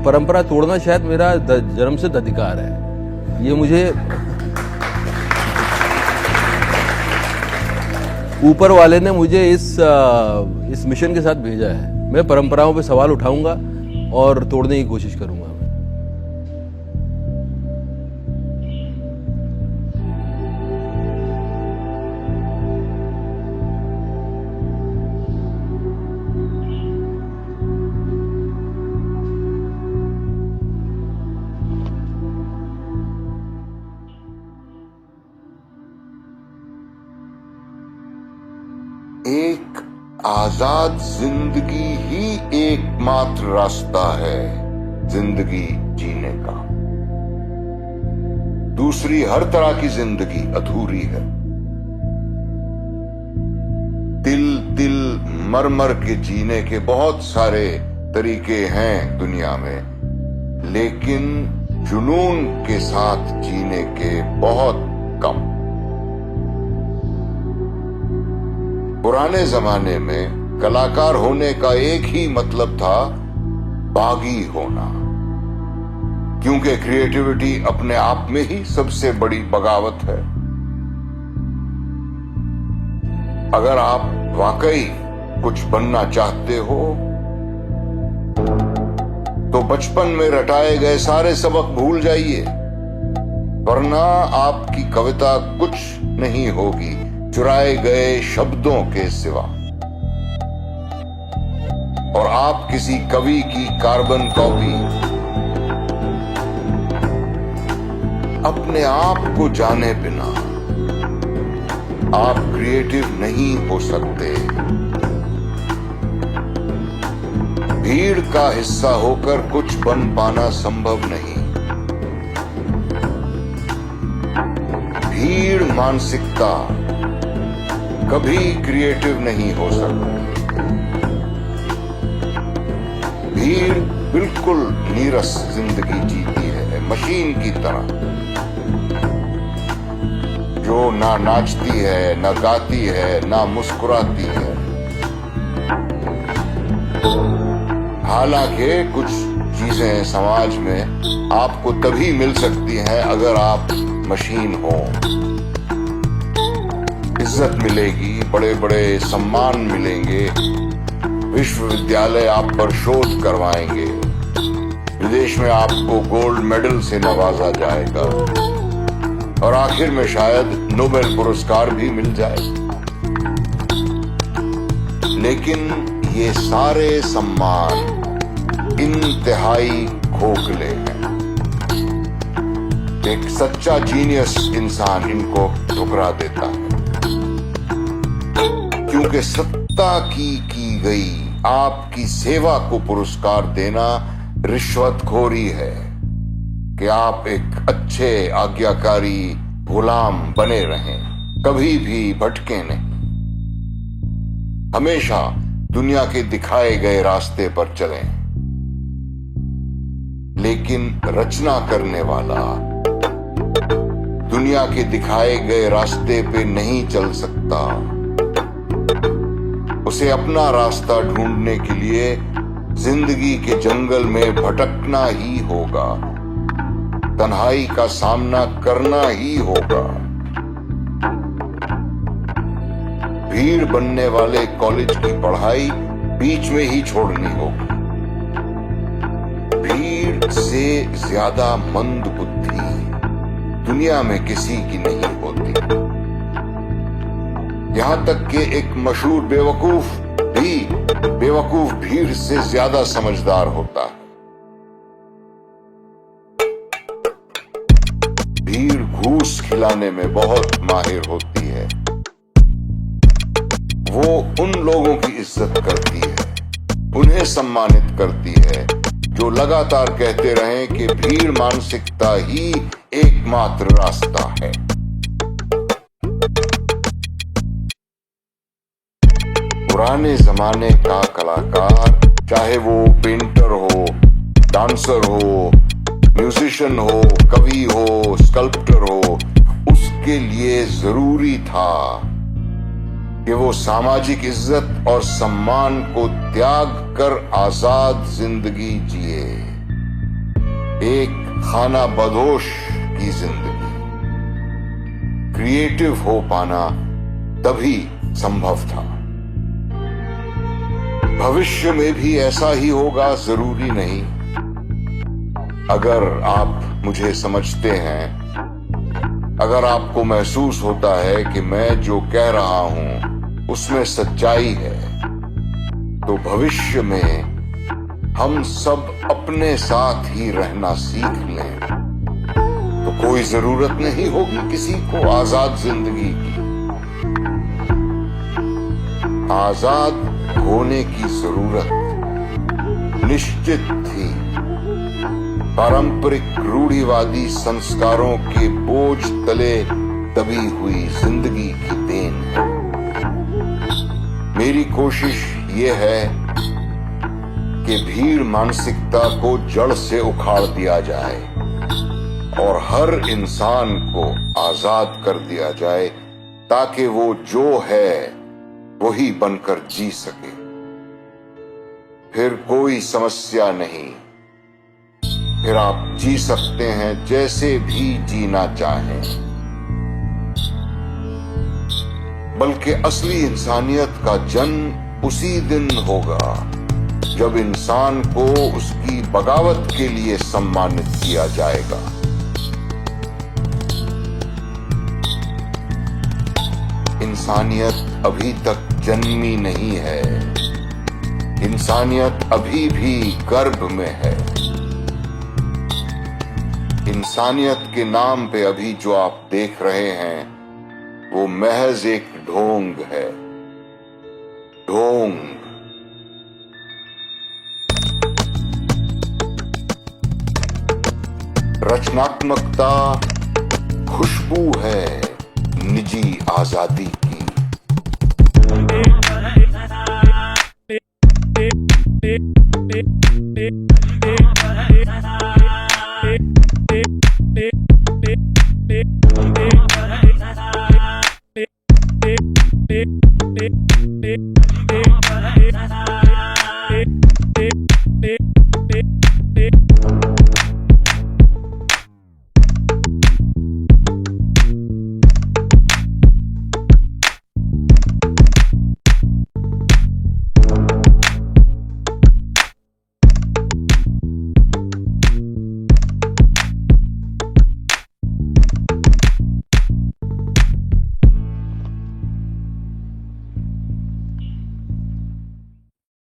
परंपरा तोड़ना शायद मेरा जन्मसिद्ध अधिकार है। ये मुझे ऊपर वाले ने मुझे इस मिशन के साथ भेजा है। मैं परंपराओं पे सवाल उठाऊंगा और तोड़ने की कोशिश करूंगा। एक आजाद जिंदगी ही एकमात्र रास्ता है जिंदगी जीने का। दूसरी हर तरह की जिंदगी अधूरी है। तिल तिल मर मर के जीने के बहुत सारे तरीके हैं दुनिया में, लेकिन जुनून के साथ जीने के बहुत कम। पुराने जमाने में कलाकार होने का एक ही मतलब था, बागी होना, क्योंकि क्रिएटिविटी अपने आप में ही सबसे बड़ी बगावत है। अगर आप वाकई कुछ बनना चाहते हो तो बचपन में रटाए गए सारे सबक भूल जाइए, वरना आपकी कविता कुछ नहीं होगी चुराए गए शब्दों के सिवा। और आप किसी कवि की कार्बन कॉपी अपने आप को जाने बिना आप क्रिएटिव नहीं हो सकते। भीड़ का हिस्सा होकर कुछ बन पाना संभव नहीं। भीड़ मानसिकता कभी क्रिएटिव नहीं हो सकती। भीड़ बिल्कुल नीरस जिंदगी जीती है, मशीन की तरह, जो ना नाचती है, ना गाती है, ना मुस्कुराती है। हालांकि कुछ चीजें समाज में आपको तभी मिल सकती हैं अगर आप मशीन हो। इज्जत मिलेगी, बड़े बड़े सम्मान मिलेंगे, विश्वविद्यालय आप पर शोध करवाएंगे, विदेश में आपको गोल्ड मेडल से नवाजा जाएगा और आखिर में शायद नोबेल पुरस्कार भी मिल जाए। लेकिन ये सारे सम्मान इंतहाई खोखले हैं। एक सच्चा जीनियस इंसान इनको ठुकरा देता है, क्योंकि सत्ता की गई आपकी सेवा को पुरस्कार देना रिश्वतखोरी है कि आप एक अच्छे आज्ञाकारी गुलाम बने रहें, कभी भी भटके नहीं, हमेशा दुनिया के दिखाए गए रास्ते पर चलें। लेकिन रचना करने वाला दुनिया के दिखाए गए रास्ते पे नहीं चल सकता। उसे अपना रास्ता ढूंढने के लिए जिंदगी के जंगल में भटकना ही होगा, तन्हाई का सामना करना ही होगा। भीड़ बनने वाले कॉलेज की पढ़ाई बीच में ही छोड़नी होगी। भीड़ से ज्यादा मंद बुद्धि दुनिया में किसी की नहीं होती। यहां तक कि एक मशहूर बेवकूफ भी बेवकूफ भीड़ से ज्यादा समझदार होता है। भीड़ घूस खिलाने में बहुत माहिर होती है। वो उन लोगों की इज्जत करती है, उन्हें सम्मानित करती है जो लगातार कहते रहें कि भीड़ मानसिकता ही एकमात्र रास्ता है। पुराने जमाने का कलाकार, चाहे वो पेंटर हो, डांसर हो, म्यूजिशियन हो, कवि हो, स्कल्प्टर हो, उसके लिए जरूरी था कि वो सामाजिक इज्जत और सम्मान को त्याग कर आजाद जिंदगी जिए। एक खाना बदोश की जिंदगी। क्रिएटिव हो पाना तभी संभव था। भविष्य में भी ऐसा ही होगा जरूरी नहीं। अगर आप मुझे समझते हैं, अगर आपको महसूस होता है कि मैं जो कह रहा हूं उसमें सच्चाई है, तो भविष्य में हम सब अपने साथ ही रहना सीख लें, तो कोई जरूरत नहीं होगी किसी को आजाद जिंदगी की। आजाद होने की जरूरत निश्चित थी। पारंपरिक रूढ़िवादी संस्कारों के बोझ तले दबी हुई जिंदगी की देन है। मेरी कोशिश ये है कि भीड़ मानसिकता को जड़ से उखाड़ दिया जाए और हर इंसान को आजाद कर दिया जाए, ताकि वो जो है वही बनकर जी सके। फिर कोई समस्या नहीं, फिर आप जी सकते हैं जैसे भी जीना चाहें। बल्कि असली इंसानियत का जन्म उसी दिन होगा जब इंसान को उसकी बगावत के लिए सम्मानित किया जाएगा। इंसानियत अभी तक जन्मी नहीं है। इंसानियत अभी भी गर्भ में है। इंसानियत के नाम पे अभी जो आप देख रहे हैं वो महज एक ढोंग है। ढोंग। रचनात्मकता खुशबू है निजी आजादी।